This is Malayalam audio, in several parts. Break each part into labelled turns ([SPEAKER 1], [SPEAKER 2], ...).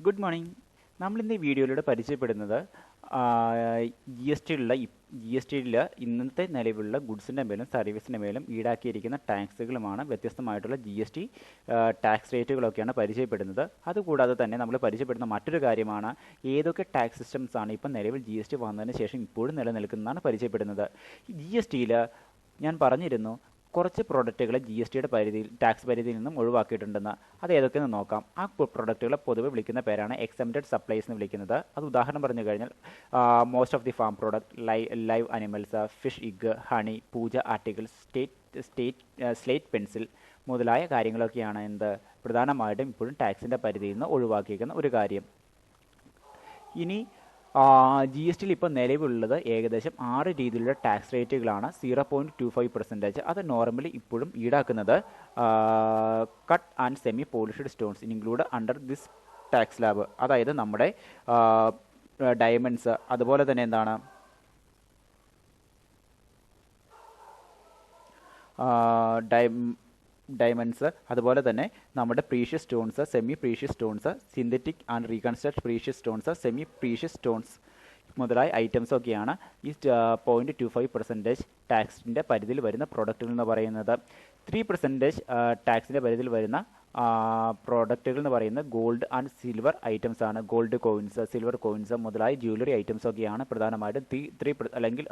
[SPEAKER 1] Good morning. നമ്മളിന്ന് ഈ വീഡിയോയിലൂടെ പരിചയപ്പെടുന്നത് ജി എസ് ടിയിൽ ഇന്നത്തെ നിലവിലുള്ള ഗുഡ്സിൻ്റെ മേലും സർവീസിൻ്റെ മേലും ഈടാക്കിയിരിക്കുന്ന ടാക്സുകളുമാണ്. വ്യത്യസ്തമായിട്ടുള്ള ജി എസ് ടി ടാക്സ് റേറ്റുകളൊക്കെയാണ് പരിചയപ്പെടുന്നത്. അതുകൂടാതെ തന്നെ നമ്മൾ പരിചയപ്പെടുന്ന മറ്റൊരു കാര്യമാണ് ഏതൊക്കെ ടാക്സ് സിസ്റ്റംസ് ആണ് ഇപ്പം നിലവിൽ ജി എസ് ടി വന്നതിന് ശേഷം ഇപ്പോഴും നിലനിൽക്കുന്നതാണ് പരിചയപ്പെടുന്നത്. ജി എസ് ടിയിൽ ഞാൻ പറഞ്ഞിരുന്നു കുറച്ച് പ്രൊഡക്റ്റുകളെ ജി എസ് ടിയുടെ ടാക്സ് പരിധിയിൽ നിന്നും ഒഴിവാക്കിയിട്ടുണ്ടെന്ന്. അത് ഏതൊക്കെയെന്ന് നോക്കാം. ആ പ്രൊഡക്റ്റുകളെ പൊതുവെ വിളിക്കുന്ന പേരാണ് എക്സംപ്റ്റഡ് സപ്ലൈസ് എന്ന് വിളിക്കുന്നത്. അത് ഉദാഹരണം പറഞ്ഞു കഴിഞ്ഞാൽ most of the farm product, live animals, fish egg, honey, puja articles, slate pencil മുതലായ കാര്യങ്ങളൊക്കെയാണ് പ്രധാനമായിട്ടും ഇപ്പോഴും ടാക്സിൻ്റെ പരിധിയിൽ നിന്ന് ഒഴിവാക്കിയിരിക്കുന്ന ഒരു കാര്യം. ഇനി ജി എസ് ടിയിൽ ഇപ്പോൾ നിലവിലുള്ളത് ഏകദേശം 6 രീതിയിലുള്ള ടാക്സ് റേറ്റുകളാണ്. 0.25%. അത് നോർമലി ഇപ്പോഴും ഈടാക്കുന്നത് cut and semi polished stones include under this tax slab. അതായത് നമ്മുടെ ഡയമണ്ട്സ്, അതുപോലെ തന്നെ ഡയമണ്ട്സ്, അതുപോലെ തന്നെ നമ്മുടെ precious stones, semi precious stones, synthetic and reconstruct precious stones, semi precious stones മുതലായ ഐറ്റംസൊക്കെയാണ് ഈ 0.25% ടാക്സിൻ്റെ പരിധിയിൽ വരുന്ന പ്രോഡക്റ്റുകൾ എന്ന് പറയുന്നത്. 3% ടാക്സിൻ്റെ പരിധിയിൽ വരുന്ന പ്രോഡക്റ്റുകൾ എന്ന് പറയുന്നത് ഗോൾഡ് ആൻഡ് സിൽവർ ഐറ്റംസ് ആണ്. ഗോൾഡ് കോയിൻസ്, സിൽവർ കോയിൻസ് മുതലായ ജ്വല്ലറി ഐറ്റംസൊക്കെയാണ് പ്രധാനമായിട്ടും അല്ലെങ്കിൽ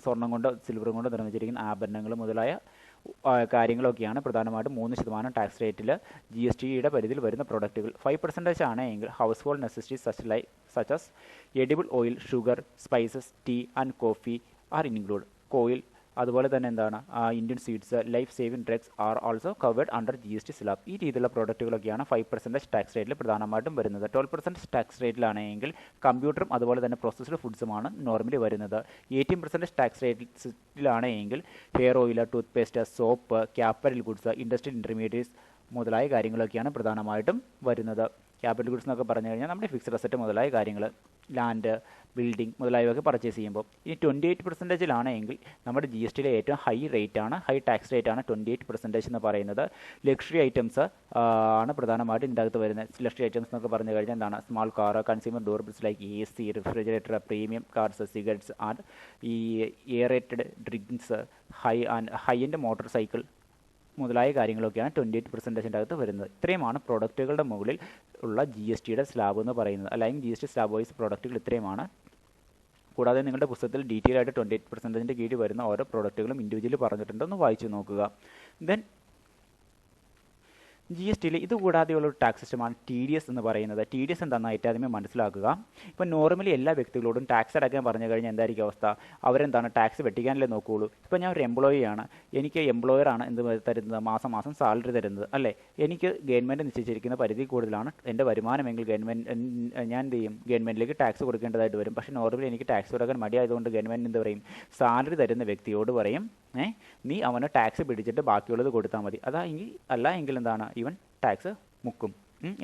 [SPEAKER 1] സ്വർണം കൊണ്ടോ സിൽവറും കൊണ്ടോ നിർമ്മിച്ചിരിക്കുന്ന ആഭരണങ്ങൾ മുതലായ കാര്യങ്ങളൊക്കെയാണ് പ്രധാനമായിട്ടും 3% ടാക്സ് റേറ്റിൽ ജി എസ് ടിയുടെ പരിധിയിൽ വരുന്ന പ്രോഡക്റ്റുകൾ. 5% ആണ് എങ്കിൽ household necessities such as edible oil, sugar, spices, tea and coffee are include. കോയിൽ, അതുപോലെ തന്നെ Indian sweets, life saving drugs are also covered under G S T slab. ഈ രീതിയിലുള്ള പ്രോഡക്റ്റുകളൊക്കെയാണ് 5% ടാക്സ് റേറ്റിൽ പ്രധാനമായിട്ടും വരുന്നത്. 12% ടാക്സ് റേറ്റിലാണെങ്കിൽ കമ്പ്യൂട്ടറും അതുപോലെ തന്നെ പ്രോസസ്ഡ് ഫുഡ്സുമാണ് നോർമലി വരുന്നത്. 18% ടാക്സ് റേറ്റിലാണെങ്കിൽ hair oil, toothpaste, soap, capital goods, industrial intermediates മുതലായ കാര്യങ്ങളൊക്കെയാണ് പ്രധാനമായിട്ടും വരുന്നത്. ക്യാപിറ്റൽ ഗുഡ്സ് എന്നൊക്കെ പറഞ്ഞു കഴിഞ്ഞാൽ നമ്മുടെ ഫിക്സ്ഡ് അസറ്റ് മുതലായ കാര്യങ്ങൾ, ലാൻഡ്, ബിൽഡിംഗ് മുതലായവയൊക്കെ പർച്ചേസ് ചെയ്യുമ്പോൾ. ഇനി 28% എങ്കിൽ നമ്മുടെ ജി എസ് ടിയിലെ ഏറ്റവും ഹൈ ടാക്സ് റേറ്റ് ആണ് 28% എന്ന് പറയുന്നത്. ലക്ഷറി ഐറ്റംസ് ആണ് പ്രധാനമായിട്ടും ഇതിൻ്റെ അകത്ത് വരുന്നത്. ലക്ഷറി ഐറ്റംസ് എന്നൊക്കെ പറഞ്ഞു കഴിഞ്ഞാൽ small car, consumer durables like A C, refrigerator, premium cars, cigarettes and ഈ aerated drinks, high end motorcycle മുതലായ കാര്യങ്ങളൊക്കെയാണ് 28% അകത്ത് വരുന്നത്. ഇത്രയുമാണ് പ്രോഡക്റ്റുകളുടെ മുകളിൽ ഉള്ള ജി എസ് ടിയുടെ സ്ലാബ് എന്ന് പറയുന്നത്. അല്ലെങ്കിൽ G S T slab wise പ്രോഡക്റ്റുകൾ ഇത്രയുമാണ്. കൂടാതെ നിങ്ങളുടെ പുസ്തകത്തിൽ ഡീറ്റെയിൽ ആയിട്ട് 28% കീഴിൽ വരുന്ന ഓരോ പ്രോഡക്റ്റുകളും ഇൻഡിവിജ്വലി പറഞ്ഞിട്ടുണ്ടെന്ന് വായിച്ചു നോക്കുക. ദെൻ ജി എസ് ടിയിൽ ഇതുകൂടാതെയുള്ള ഒരു ടാക്സ് സിസ്റ്റമാണ് ടി ഡി എസ് എന്ന് പറയുന്നത്. ടി ഡി എസ് എന്താണെന്ന് ആദ്യമേ മനസ്സിലാക്കുക. ഇപ്പോൾ നോർമലി എല്ലാ വ്യക്തികളോടും ടാക്സ് അടയ്ക്കാൻ പറഞ്ഞു കഴിഞ്ഞാൽ എന്തായിരിക്കും അവസ്ഥ? ടാക്സ് വെട്ടിക്കാനല്ലേ നോക്കുകയുള്ളൂ. ഇപ്പോൾ ഞാൻ ഒരു എംപ്ലോയി ആണ്, എനിക്ക് എംപ്ലോയറാണ് തരുന്നത്, മാസം സാലറി തരുന്നത് അല്ലേ. എനിക്ക് ഗവൺമെൻറ് നിശ്ചയിച്ചിരിക്കുന്ന പരിധി കൂടുതലാണ് എൻ്റെ വരുമാനമെങ്കിൽ ഞാൻ എന്ത് ചെയ്യും? ഗവൺമെൻറ്റിലേക്ക് ടാക്സ് കൊടുക്കേണ്ടതായിട്ട് വരും. പക്ഷേ നോർമലി എനിക്ക് ടാക്സ് കൊടുക്കാൻ മടിയായതുകൊണ്ട് ഗവൺമെൻറ് എന്ത് പറയും? സാലറി തരുന്ന വ്യക്തിയോട് പറയും, നീ അവന് ടാക്സ് പിടിച്ചിട്ട് ബാക്കിയുള്ളത് കൊടുത്താൽ മതി. അല്ല എങ്കിൽ ഇവൻ ടാക്സ് മുക്കും.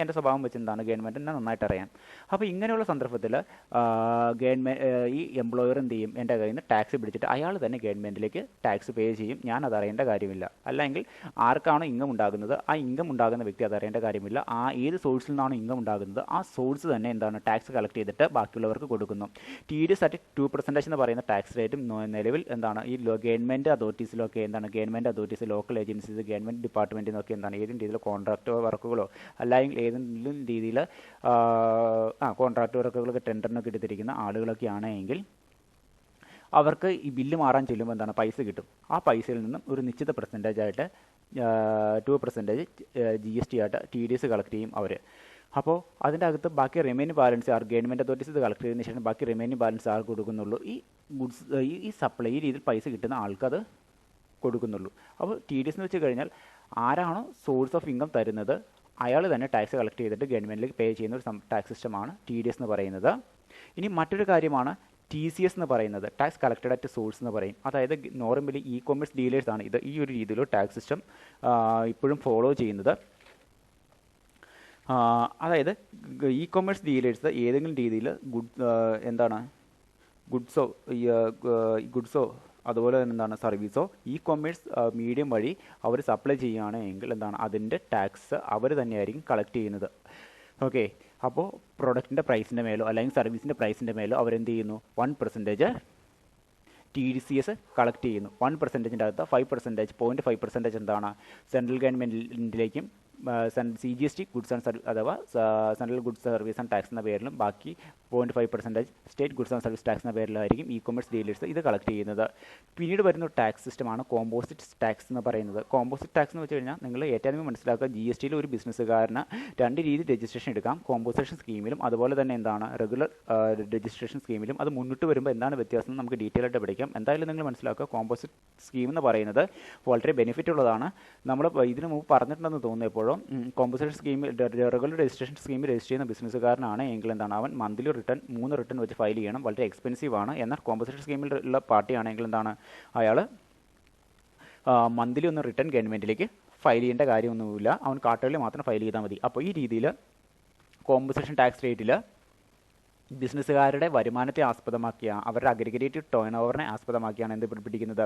[SPEAKER 1] എൻ്റെ സ്വഭാവം വെച്ച് ഗവൺമെൻറ്റിനെ നന്നായിട്ട് അറിയാം. അപ്പോൾ ഇങ്ങനെയുള്ള സന്ദർഭത്തിൽ ഈ എംപ്ലോയർ എന്ത് ചെയ്യും? എൻ്റെ കയ്യിൽ നിന്ന് ടാക്സ് പിടിച്ചിട്ട് അയാൾ തന്നെ ഗവൺമെൻറ്റിലേക്ക് ടാക്സ് പേ ചെയ്യും. ഞാൻ അതറിയേണ്ട കാര്യമില്ല. അല്ലെങ്കിൽ ആർക്കാണോ ഇൻകം ഉണ്ടാകുന്നത് ആ ഇൻകം ഉണ്ടാകുന്ന വ്യക്തി അതറിയേണ്ട കാര്യമില്ല. ഏത് സോഴ്സിൽ നിന്നാണോ ഇൻകം ഉണ്ടാകുന്നത് ആ സോഴ്സ് തന്നെ ടാക്സ് കളക്ട് ചെയ്തിട്ട് ബാക്കിയുള്ളവർക്ക് കൊടുക്കുന്നു. ടി ഡി എസ് അറ്റ് 2% എന്ന് പറയുന്ന ടാക്സ് റേറ്റും നിലവിൽ ഈ ഗവൺമെൻറ് അതോറിറ്റീസിലൊക്കെ government authorities, local agencies, government ഡിപ്പാർട്ട്മെൻറ്റിൽ നിന്നൊക്കെ ഏതെങ്കിലും രീതിയിൽ കോൺട്രാക്ട് വർക്കുകളോ അല്ലെങ്കിൽ ഏതെങ്കിലും രീതിയിൽ കോൺട്രാക്ട് വർക്കുകളൊക്കെ ടെൻഡറിനൊക്കെ എടുത്തിരിക്കുന്ന ആളുകളൊക്കെ ആണെങ്കിൽ അവർക്ക് ഈ ബില്ല് മാറാൻ ചെല്ലുമ്പോൾ പൈസ കിട്ടും. ആ പൈസയിൽ നിന്നും ഒരു നിശ്ചിത പെർസെൻറ്റേജായിട്ട് 2% ജി എസ് ടി ആയിട്ട് ടി ഡി എസ് കളക്ട് ചെയ്യും അവർ. അപ്പോൾ അതിൻ്റെ അകത്ത് ബാക്കി റിമൈനിങ് ബാലൻസ് ഗവൺമെൻറ് അതോറിറ്റീസ് ഇത് കളക്ട് ചെയ്തതിന് ശേഷം ബാക്കി റിമൈനിങ് ബാലൻസ് കൊടുക്കുന്നുള്ളൂ. ഈ ഗുഡ്സ് ഈ സപ്ലൈ ഈ രീതിയിൽ പൈസ കിട്ടുന്ന ആൾക്കത് കൊടുക്കുന്നുള്ളൂ. അപ്പോൾ ടി ഡി എസ് എന്ന് വെച്ച് കഴിഞ്ഞാൽ ആരാണോ സോഴ്സ് ഓഫ് ഇൻകം തരുന്നത് അയാൾ തന്നെ ടാക്സ് കളക്ട് ചെയ്തിട്ട് ഗവൺമെൻറ്റിലേക്ക് പേ ചെയ്യുന്ന ഒരു ടാക്സ് സിസ്റ്റമാണ് ടി ഡി എസ് എന്ന് പറയുന്നത്. ഇനി മറ്റൊരു കാര്യമാണ് ടി സി എസ് എന്ന് പറയുന്നത്. ടാക്സ് കളക്റ്റഡ് അറ്റ് സോഴ്സ് എന്ന് പറയും. അതായത് നോർമലി ഇ കൊമേഴ്സ് ഡീലേഴ്സാണ് ഈ ഒരു രീതിയിലുള്ള ടാക്സ് സിസ്റ്റം ഇപ്പോഴും ഫോളോ ചെയ്യുന്നത്. അതായത് ഇ കൊമേഴ്സ് ഡീലേഴ്സ് ഏതെങ്കിലും രീതിയിൽ ഗുഡ്സോ അതുപോലെ തന്നെ എന്താണ് സർവീസോ ഇ കൊമേഴ്സ് മീഡിയം വഴി അവർ സപ്ലൈ ചെയ്യുകയാണെങ്കിൽ എന്താണ് അതിൻ്റെ ടാക്സ് അവർ തന്നെയായിരിക്കും കളക്ട് ചെയ്യുന്നത്. ഓക്കെ, അപ്പോൾ പ്രൊഡക്റ്റിൻ്റെ പ്രൈസിൻ്റെ മേലോ അല്ലെങ്കിൽ സർവീസിൻ്റെ പ്രൈസിൻ്റെ മേലോ അവരെന്ത് ചെയ്യുന്നു 1% TDCS കളക്ട് ചെയ്യുന്നു. 1%ൻ്റെ അകത്ത് 5%, 0.5% എന്താണ് സെൻട്രൽ ഗവൺമെൻറ്റിലേക്കും CGST ഗുഡ്സ് ആൻഡ് സർവീസ് അഥവാ central goods service and tax എന്ന പേരിലും ബാക്കി 0.5% state goods and service tax എന്ന പേരിലായിരിക്കും ഇ കൊമേഴ്സ് ഡീലേഴ്സ് ഇത് കളക്ട് ചെയ്യുന്നത്. പിന്നീട് വരുന്ന ടാക്സ് സിസ്റ്റമാണ് കോമ്പോസിറ്റ് ടാക്സ് എന്ന് പറയുന്നത്. കോമ്പോസിറ്റ് ടാക്സ് എന്ന് വെച്ച് കഴിഞ്ഞാൽ നിങ്ങൾ ഏറ്റവും മനസ്സിലാക്കുക, GSTയിൽ ഒരു ബിസിനസ്സുകാരന് രണ്ട് രീതി രജിസ്ട്രേഷൻ എടുക്കാം. കോമ്പോസിഷൻ സ്കീമിലും അതുപോലെ തന്നെ എന്താണ് റെഗുലർ രജിസ്ട്രേഷൻ സ്കീമിലും. അത് മുന്നിട്ട് വരുമ്പോൾ എന്താണ് വ്യത്യാസം നമുക്ക് ഡീറ്റെയിൽ ആയിട്ട് പഠിക്കാം. എന്തായാലും നിങ്ങൾ മനസ്സിലാക്കുക, കോമ്പോസിറ്റ് സ്കീം എന്ന് പറയുന്നത് വളരെ ബെനിഫിറ്റ് ഉള്ളതാണ്. നമ്മൾ ഇതിന് മുമ്പ് പറഞ്ഞിട്ടുണ്ടെന്ന് തോന്നിയപ്പോഴും കോമ്പോസിഷൻ സ്കീം റെഗുലർ രജിസ്ട്രേഷൻ സ്കീമിൽ രജിസ്റ്റർ ചെയ്യുന്ന ബിസിനസ്സുകാരനാണ് എങ്കിൽ എന്താണ് അവൻ മന്ത്ലി റിട്ടേൺ 3 റിട്ടേൺ വെച്ച് ഫയൽ ചെയ്യണം. വളരെ എക്സ്പെൻസീവ് ആണ്. എന്നാൽ കോമ്പോസിഷൻ സ്കീമിൽ ഉള്ള പാർട്ടിയാണെങ്കിൽ എന്താണ് അയാൾ മന്ത്ലി ഒന്ന് റിട്ടേൺ ഗവൺമെൻറ്റിലേക്ക് ഫയൽ ചെയ്യേണ്ട കാര്യമൊന്നുമില്ല. അവൻ കാർട്ടറിൽ മാത്രം ഫയൽ ചെയ്താൽ മതി. അപ്പോൾ ഈ രീതിയിൽ കോമ്പോസിഷൻ ടാക്സ് റേറ്റിൽ ബിസിനസ്സുകാരുടെ വരുമാനത്തെ ആസ്പദമാക്കിയാണ്, അവരുടെ അഗ്രിഗേറ്റഡ് ടേൺ ഓവറിനെ ആസ്പദമാക്കിയാണ് എന്ത് പിടിക്കുന്നത്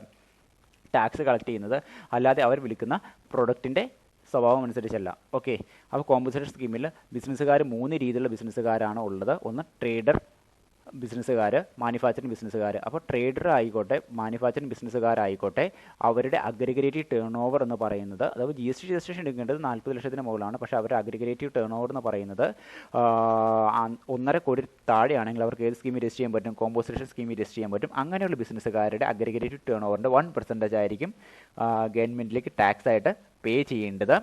[SPEAKER 1] ടാക്സ് കളക്ട് ചെയ്യുന്നത്. അല്ലാതെ അവർ വിൽക്കുന്ന പ്രൊഡക്റ്റിൻ്റെ സ്വഭാവം അനുസരിച്ചല്ല. ഓക്കെ, അപ്പോൾ കോമ്പോസിഷൻ സ്കീമിൽ ബിസിനസ്സുകാർ 3 രീതിയിലുള്ള ബിസിനസ്സുകാരാണ് ഉള്ളത്. ഒന്ന് ട്രേഡർ ബിസിനസ്സുകാർ, മാനുഫാക്ചറിങ് ബിസിനസ്സുകാർ. അപ്പോൾ ട്രേഡർ ആയിക്കോട്ടെ മാനുഫാക്ചറിങ് ബിസിനസ്സുകാരായിക്കോട്ടെ അവരുടെ അഗ്രിഗേറ്റീവ് ടേൺ ഓവർ എന്ന് പറയുന്നത്, അതായത് GST രജിസ്ട്രേഷൻ എടുക്കേണ്ടത് 40 ലക്ഷത്തിന് മുകളിലാണ്. പക്ഷേ അവരുടെ അഗ്രിഗേറ്റീവ് ടേൺ ഓവർ എന്ന് പറയുന്നത് 1.5 കോടി താഴെയാണെങ്കിൽ അവർക്ക് ഏത് സ്കീമിൽ രജിസ്റ്റർ ചെയ്യാൻ പറ്റും? കോമ്പോസിഷൻ സ്കീമിൽ രജിസ്റ്റർ ചെയ്യാൻ പറ്റും. അങ്ങനെയുള്ള ബിസിനസ്സുകാരുടെ അഗ്രിഗേറ്റീവ് ടേൺ ഓവറിൻ്റെ 1% ആയിരിക്കും ഗവൺമെൻറ്റിലേക്ക് ടാക്സ് ആയിട്ട് പേ ചെയ്യേണ്ടത്.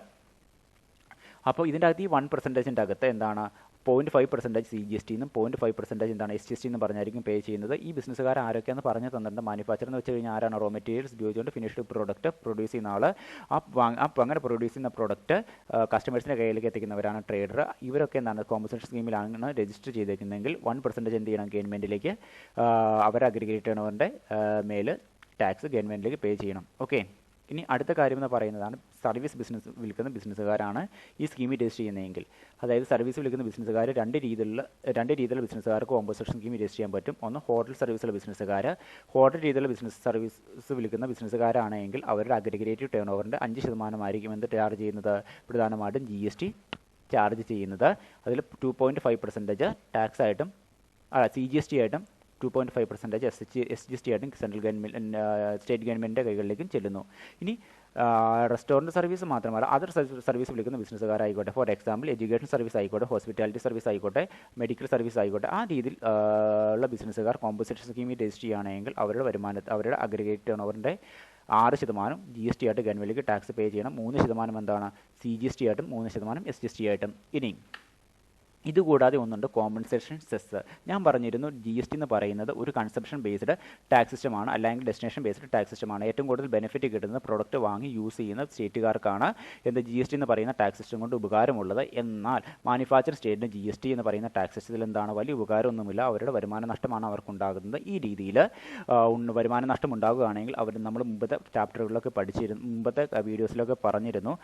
[SPEAKER 1] അപ്പോൾ ഇതിൻ്റെ അകത്ത് ഈ 1%ൻ്റെ അകത്ത് എന്താണ് 0.5% CGST എന്നും 0.5% എന്താണ് SGST എന്ന് പറഞ്ഞായിരിക്കും പേ ചെയ്യുന്നത്. ഈ ബിസിനസ്സുകാർ ആരൊക്കെയാണെന്ന് പറഞ്ഞു തന്നിട്ടുണ്ട്. മാനുഫാക്ചർ എന്ന് വെച്ച് കഴിഞ്ഞാൽ ആരാണ്? റോ മെറ്റീരിയൽസ് ഉപയോഗിച്ചുകൊണ്ട് ഫിനിഷ്ഡ് പ്രോഡക്റ്റ് പ്രൊഡ്യൂസ് ചെയ്യുന്ന ആൾ. അങ്ങനെ പ്രൊഡ്യൂസ് ചെയ്യുന്ന പ്രോഡക്റ്റ് കസ്റ്റമേഴ്സിൻ്റെ കയ്യിലേക്ക് എത്തിക്കുന്നവരാണ് ട്രേഡർ. ഇവരൊക്കെ എന്താണ് കോമ്പോസിഷൻ സ്കീമിലാണ് രജിസ്റ്റർ ചെയ്തേക്കുന്നതെങ്കിൽ 1% എന്ത് ചെയ്യണം? ഗവൺമെൻറ്റിലേക്ക് അവരുടെ അഗ്രിഗേറ്റ് ടേൺ ഓവറിൻ്റെ മേൽ ടാക്സ് ഗവൺമെൻറ്റിലേക്ക് പേ ചെയ്യണം. ഓക്കെ, ഇനി അടുത്ത കാര്യം എന്ന് പറയുന്നതാണ് സർവീസ് ബിസിനസ് വിൽക്കുന്ന ബിസിനസ്സുകാരാണ് ഈ സ്കീമിൽ രജിസ്റ്റർ ചെയ്യുന്നതെങ്കിൽ. അതായത് സർവീസ് വിൽക്കുന്ന ബിസിനസ്സുകാർ രണ്ട് രീതിയിലുള്ള ബിസിനസ്സുകാർക്ക് കോമ്പോസിഷൻ സ്കീമിൽ രജിസ്റ്റർ ചെയ്യാൻ പറ്റും. ഒന്ന് ഹോട്ടൽ സർവീസുള്ള ബിസിനസ്സുകാർ. ഹോട്ടൽ രീതിയിലുള്ള സർവീസ് വിൽക്കുന്ന ബിസിനസ്സുകാരാണെങ്കിൽ അവരുടെ അഗ്രിഗേറ്റീവ് ടേൺ ഓവറിൻ്റെ 5% ആയിരിക്കും എന്ത് ചാർജ് ചെയ്യുന്നത്? പ്രധാനമായിട്ടും GST ചാർജ് ചെയ്യുന്നത്. അതിൽ 2.5% ടാക്സ് ആയിട്ടും CGST ആയിട്ടും 2.5% SGST ആയിട്ടും സെൻട്രൽ ഗവൺമെൻറ് സ്റ്റേറ്റ് ഗവൺമെൻറ്റിൻ്റെ കൈകളിലേക്കും ചെല്ലുന്നു. ഇനി റെസ്റ്റോറൻറ്റ് സർവീസ് മാത്രമല്ല അതർ സർവീസ് വിളിക്കുന്ന ബിസിനസ്സുകാരായിക്കോട്ടെ, ഫോർ എക്സാമ്പിൾ എഡ്യൂക്കേഷൻ സർവീസ് ആയിക്കോട്ടെ, ഹോസ്പിറ്റാലിറ്റി സർവീസ് ആയിക്കോട്ടെ, മെഡിക്കൽ സർവീസ് ആയിക്കോട്ടെ, ആ രീതിയിൽ ഉള്ള ബിസിനസ്സുകാർ കോമ്പോസിഷൻ സ്കീമിൽ രജിസ്റ്റർ ചെയ്യുകയാണെങ്കിൽ അവരുടെ അഗ്രിഗേറ്റ് ടേൺ ഓവറിൻ്റെ 6% GST ആയിട്ട് ഗവൺമെൻറ്റിലേക്ക് ടാക്സ് പേ ചെയ്യണം. 3% എന്താണ് CGST ആയിട്ടും 3% SGST ആയിട്ടും. ഇനി ഇതുകൂടാതെ ഒന്നുണ്ട് കോമ്പൻസേഷൻ സെസ്. ഞാൻ പറഞ്ഞിരുന്നു GST എന്ന് പറയുന്നത് ഒരു കൺസംപ്ഷൻ ബേസ്ഡ് ടാക്സ് സിസ്റ്റമാണ്, അല്ലെങ്കിൽ ഡെസ്റ്റിനേഷൻ ബേസ്ഡ് ടാക്സ് സിസ്റ്റമാണ്. ഏറ്റവും കൂടുതൽ ബെനിഫിറ്റ് കിട്ടുന്നത് പ്രൊഡക്റ്റ് വാങ്ങി യൂസ് ചെയ്യുന്ന സ്റ്റേറ്റുകാർക്കാണ് GST എന്ന് പറയുന്ന ടാക്സ് സിസ്റ്റം കൊണ്ട് ഉപകാരമുള്ളത്. എന്നാൽ മാനുഫാക്ചറിംഗ് സ്റ്റേറ്റിന് GST എന്ന് പറയുന്ന ടാക്സ് സിസ്റ്റത്തിൽ എന്താണ് വലിയ ഉപകാരമൊന്നുമില്ല. അവരുടെ വരുമാന നഷ്ടമാണ് അവർക്കുണ്ടാകുന്നത്. ഈ രീതിയിൽ വരുമാന നഷ്ടം ഉണ്ടാകുകയാണെങ്കിൽ നമ്മൾ മുമ്പത്തെ ചാപ്റ്ററുകളിലൊക്കെ മുമ്പത്തെ വീഡിയോസിലൊക്കെ പറഞ്ഞിരുന്നു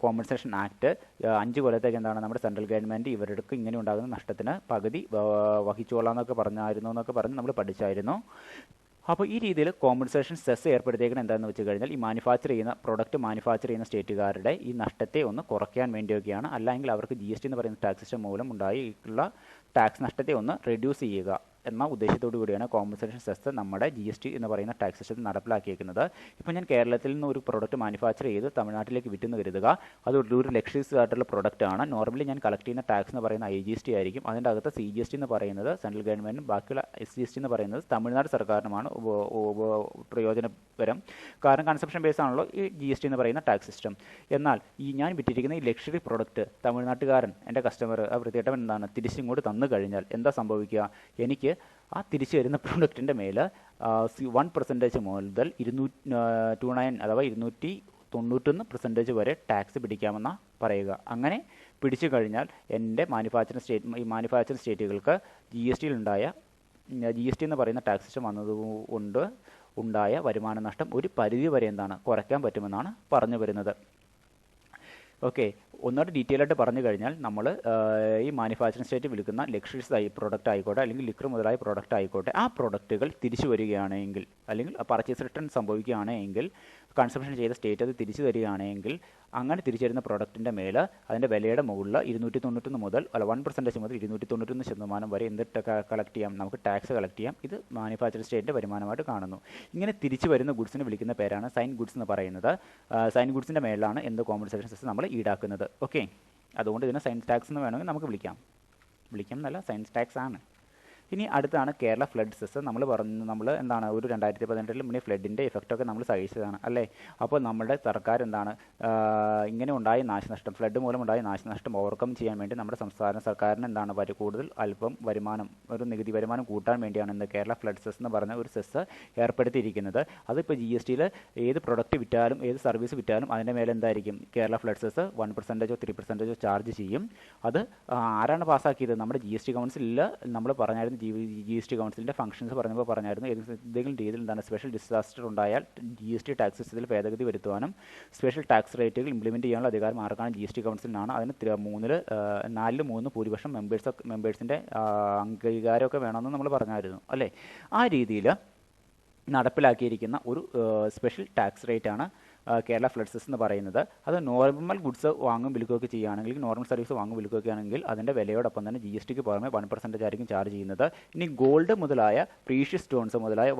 [SPEAKER 1] കോമ്പൻസേഷൻ ആക്ട് 5 കൊല്ലത്തേക്ക് എന്താണ് നമ്മുടെ സെൻട്രൽ ഗവൺമെൻറ് ഇവർക്ക് ഇങ്ങനെ ഉണ്ടാകുന്ന നഷ്ടത്തിന് പകുതി വഹിച്ചോളാം എന്നൊക്കെ പറഞ്ഞ് നമ്മൾ പഠിച്ചായിരുന്നു. അപ്പോൾ ഈ രീതിയിൽ കോമ്പൻസേഷൻ സെസ് ഏർപ്പെടുത്തിയേക്കുന്നത് എന്താണെന്ന് വെച്ച് കഴിഞ്ഞാൽ ഈ പ്രൊഡക്റ്റ് മാനുഫാക്ചർ ചെയ്യുന്ന സ്റ്റേറ്റുകാരുടെ ഈ നഷ്ടത്തെ ഒന്ന് കുറയ്ക്കാൻ വേണ്ടിയൊക്കെയാണ്. അല്ലെങ്കിൽ അവർക്ക് GST എന്ന് പറയുന്ന ടാക്സ് സിസ്റ്റം മൂലം ഉണ്ടായിട്ടുള്ള ടാക്സ് നഷ്ടത്തെ ഒന്ന് റെഡ്യൂസ് ചെയ്യുക എന്ന ഉദ്ദേശത്തോടു കൂടിയാണ് കോമ്പൻസേഷൻ സെസ് നമ്മുടെ GST എന്ന് പറയുന്ന ടാക്സ് സിസ്റ്റത്തിൽ നടപ്പിലാക്കിയേക്കുന്നത്. ഇപ്പോൾ ഞാൻ കേരളത്തിൽ നിന്ന് ഒരു പ്രൊഡക്റ്റ് മാനുഫാക്ചർ ചെയ്ത് തമിഴ്നാട്ടിലേക്ക് വിറ്റെന്ന് കരുതുക. അത് ഒരു ലക്ഷറീസ് ആയിട്ടുള്ള പ്രൊഡക്റ്റാണ്. നോർമലി ഞാൻ കളക്ട് ചെയ്യുന്ന ടാക്സ് എന്ന് പറയുന്ന IGST ആയിരിക്കും. അതിൻ്റെ അകത്ത് CGST എന്ന് പറയുന്നത് സെൻട്രൽ ഗവൺമെൻറ്റും ബാക്കിയുള്ള SGST എന്ന് പറയുന്നത് തമിഴ്നാട് സർക്കാരിനുമാണ് പ്രയോജനപരം. കാരണം കൺസംപ്ഷൻ ബേസ് ആണല്ലോ ഈ GST എന്ന് പറയുന്ന ടാക്സ് സിസ്റ്റം. എന്നാൽ ഞാൻ വിറ്റിരിക്കുന്ന ഈ ലക്ഷറി പ്രൊഡക്റ്റ് തമിഴ്നാട്ടുകാരൻ എൻ്റെ കസ്റ്റമർ വൃത്തികെട്ടവൻ എന്താണ് തിരിച്ചിങ്ങോട്ട് തന്നു കഴിഞ്ഞാൽ എന്താ സംഭവിക്കുക? എനിക്ക് ആ തിരിച്ചു വരുന്ന പ്രൊഡക്റ്റിൻ്റെ മേൽ 1% മുതൽ 209 അഥവാ 291% വരെ ടാക്സ് പിടിക്കാമെന്നാണ് പറയുക. അങ്ങനെ പിടിച്ചു കഴിഞ്ഞാൽ എൻ്റെ മാനുഫാക്ചറിംഗ് സ്റ്റേറ്റുകൾക്ക് GST എന്ന് പറയുന്ന ടാക്സ് സിസ്റ്റം വന്നതുകൊണ്ട് ഉണ്ടായ വരുമാന നഷ്ടം ഒരു പരിധി വരെ കുറയ്ക്കാൻ പറ്റുമെന്നാണ് പറഞ്ഞു വരുന്നത്. ഓക്കെ, ഒന്നുകൂടെ ഡീറ്റെയിൽ ആയിട്ട് പറഞ്ഞു കഴിഞ്ഞാൽ നമ്മൾ ഈ മാനുഫാക്ചറിംഗ് സ്റ്റേറ്റ് വിൽക്കുന്ന ലക്ഷറീസ് പ്രോഡക്റ്റ് ആയിക്കോട്ടെ അല്ലെങ്കിൽ ലിക്വർ മുതലായ പ്രോഡക്റ്റ് ആയിക്കോട്ടെ, ആ പ്രോഡക്റ്റുകൾ തിരിച്ചു വരികയാണെങ്കിൽ അല്ലെങ്കിൽ പർച്ചേസ് റിട്ടേൺ സംഭവിക്കുകയാണെങ്കിൽ, കൺസംഷൻ ചെയ്ത സ്റ്റേറ്റ് അത് തിരിച്ചു തരികയാണെങ്കിൽ, അങ്ങനെ തിരിച്ചു വരുന്ന പ്രോഡക്റ്റിൻ്റെ മേലെ അതിൻ്റെ വിലയുടെ മുകളിൽ 291 മുതൽ 1% മുതൽ 291% വരെ എന്ത് കളക്ട് ചെയ്യാം, നമുക്ക് ടാക്സ് കളക്ട് ചെയ്യാം. ഇത് മാനുഫാക്ചറിംഗ് സ്റ്റേറ്റിൻ്റെ വരുമാനമായിട്ട് കാണുന്നു. ഇങ്ങനെ തിരിച്ചു വരുന്ന ഗുഡ്സിന് വിളിക്കുന്ന പേരാണ് സൈൻ ഗുഡ്സ് എന്ന് പറയുന്നത്. സൈൻ ഗുഡ്സിൻ്റെ മേലാണ് എന്ത് കോമ്പൻസേഷൻ സെസ് നമ്മൾ ഈടാക്കുന്നത്. ഓക്കെ, അതുകൊണ്ട് ഇതിനെ സയൻസ് ടാക്സ് എന്ന് വേണമെങ്കിൽ നമുക്ക് വിളിക്കാം എന്നല്ല, സയൻസ് ടാക്സ് ആണ്. ഇനി അടുത്താണ് കേരള ഫ്ലഡ് സെസ്. നമ്മൾ എന്താണ് ഒരു 2018 മുന്നേ ഫ്ലഡിൻ്റെ ഇഫക്റ്റൊക്കെ നമ്മൾ സഹിച്ചതാണ് അല്ലേ. അപ്പോൾ നമ്മുടെ സർക്കാർ എന്താണ് ഇങ്ങനെ ഉണ്ടായ നാശനഷ്ടം, ഫ്ലഡ് മൂലം ഉണ്ടായ നാശനഷ്ടം ഓവർകം ചെയ്യാൻ വേണ്ടി നമ്മുടെ സംസ്ഥാന സർക്കാരിന് എന്താണ് കൂടുതൽ അല്പം വരുമാനം, ഒരു നികുതി വരുമാനം കൂട്ടാൻ വേണ്ടിയാണ് ഇന്ന് കേരള ഫ്ലഡ് സെസ് എന്ന് പറഞ്ഞ ഒരു സെസ് ഏർപ്പെടുത്തിയിരിക്കുന്നത്. അതിപ്പോൾ GSTയിൽ ഏത് പ്രൊഡക്റ്റ് വിറ്റാലും ഏത് സർവീസ് വിറ്റാലും അതിൻ്റെ മേലെ എന്തായിരിക്കും, കേരള ഫ്ലഡ് സെസ് 1%ഓ 3%ഓ ചാർജ് ചെയ്യും. അത് ആരാണ് പാസ്സാക്കിയത്? നമ്മുടെ GST കൗൺസിലിൽ നമ്മൾ പറഞ്ഞായിരുന്നു. GST കൗൺസിലിൻ്റെ ഫംഗ്ഷൻസ് പറഞ്ഞായിരുന്നു ഏതെങ്കിലും രീതിയിൽ എന്താണ് സ്പെഷ്യൽ ഡിസാസ്റ്റർ ഉണ്ടായാൽ GST ടാക്സ് സിസ്റ്റത്തിൽ ഭേദഗതി വരുത്തുവാനും സ്പെഷ്യൽ ടാക്സ് റേറ്റുകൾ ഇംപ്ലിമെൻറ്റ് ചെയ്യാനുള്ള അധികാരം ആർക്കാണ്? GST കൗൺസിലിനാണ്. അതിന് 4/3 ഭൂരിപക്ഷം മെമ്പേഴ്സിൻ്റെ അംഗീകാരമൊക്കെ വേണമെന്ന് നമ്മൾ പറഞ്ഞായിരുന്നു അല്ലേ. ആ രീതിയിൽ നടപ്പിലാക്കിയിരിക്കുന്ന ഒരു സ്പെഷ്യൽ ടാക്സ് റേറ്റാണ് കേരള ഫ്ലഡ് സെസ് എന്ന് പറയുന്നത്. അത് നോർമൽ ഗുഡ്സ് വാങ്ങും വിൽക്കുകയൊക്കെ ചെയ്യുകയാണെങ്കിൽ, നോർമൽ സർവീസ് വാങ്ങും വിൽക്കുകയൊക്കെ ആണെങ്കിൽ അതിൻ്റെ വിലയോടൊപ്പം തന്നെ GSTക്ക് പുറമെ 1% ആയിരിക്കും ചാർജ് ചെയ്യുന്നത്. ഇനി ഗോൾഡ് മുതലായ പ്രീഷ്യസ് സ്റ്റോൺസ് മുതലായ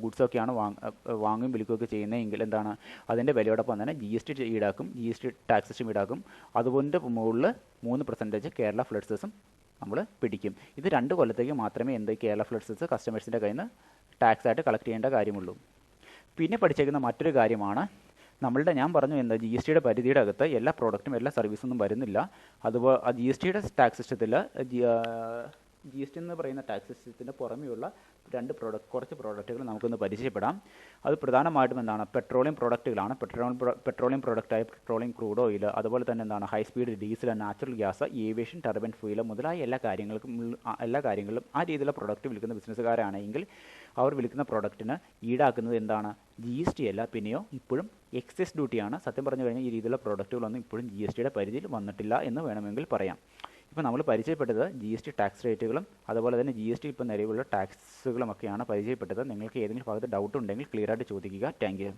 [SPEAKER 1] ഗുഡ്സൊക്കെയാണ് വാങ്ങും വിൽക്കുകയൊക്കെ ചെയ്യുന്നതെങ്കിൽ എന്താണ്, അതിൻ്റെ വിലയോടൊപ്പം തന്നെ GST ഈടാക്കും, GST ടാക്സ് സിസ്റ്റം ഈടാക്കും. അതുകൊണ്ട് മുകളിൽ 3% കേരള ഫ്ലഡ് സെസ്സും നമ്മൾ പിടിക്കും. ഇത് 2 കൊല്ലത്തേക്ക് മാത്രമേ കേരള ഫ്ലഡ് സെസ് കസ്റ്റമേഴ്സിൻ്റെ കയ്യിൽ നിന്ന് ടാക്സ് ആയിട്ട് കളക്ട് ചെയ്യേണ്ട കാര്യമുള്ളൂ. പിന്നെ പഠിച്ചേക്കുന്ന മറ്റൊരു കാര്യമാണ്, ഞാൻ പറഞ്ഞു എന്താ, GSTയുടെ പരിധിയുടെ അകത്ത് എല്ലാ പ്രോഡക്റ്റും എല്ലാ സർവീസൊന്നും വരുന്നില്ല. അതുപോലെ GSTയുടെ ടാക്സ് സിസ്റ്റത്തിൽ GST എന്ന് പറയുന്ന ടാക്സ് സിസ്റ്റത്തിൻ്റെ പുറമെയുള്ള കുറച്ച് പ്രോഡക്റ്റുകൾ നമുക്കൊന്ന് പരിചയപ്പെടാം. അത് പ്രധാനമായിട്ടും എന്താണ്, പെട്രോളിയം പ്രോഡക്റ്റുകളാണ്. പെട്രോളിയം പ്രോഡക്റ്റായ പെട്രോളിയം ക്രൂഡ് ഓയിൽ, അതുപോലെ തന്നെ എന്താണ് high speed diesel, natural gas, aviation turbine fuel മുതലായ എല്ലാ കാര്യങ്ങളിലും ആ രീതിയിലുള്ള പ്രോഡക്റ്റ് വിൽക്കുന്ന ബിസിനസ്സുകാരാണെങ്കിൽ അവർ വിൽക്കുന്ന പ്രോഡക്റ്റിന് ഈടാക്കുന്നത് എന്താണ്, GST അല്ല, പിന്നെയോ ഇപ്പോഴും എക്സൈസ് ഡ്യൂട്ടിയാണ്. സത്യം പറഞ്ഞു കഴിഞ്ഞാൽ ഈ രീതിയിലുള്ള പ്രോഡക്റ്റുകളൊന്നും ഇപ്പോഴും GSTയുടെ പരിധിയിൽ വന്നിട്ടില്ല എന്ന് വേണമെങ്കിൽ പറയാം. ഇപ്പോൾ നമ്മൾ പരിചയപ്പെട്ടത് GST ടാക്സ് റേറ്റുകളും അതുപോലെ തന്നെ GST ഇപ്പോൾ നിലവിലുള്ള ടാക്സുകളുമൊക്കെയാണ് പരിചയപ്പെട്ടത്. നിങ്ങൾക്ക് ഏതെങ്കിലും ഭാഗത്ത് ഡൗട്ട് ഉണ്ടെങ്കിൽ ക്ലിയർ ആയിട്ട് ചോദിക്കുക. Thank you.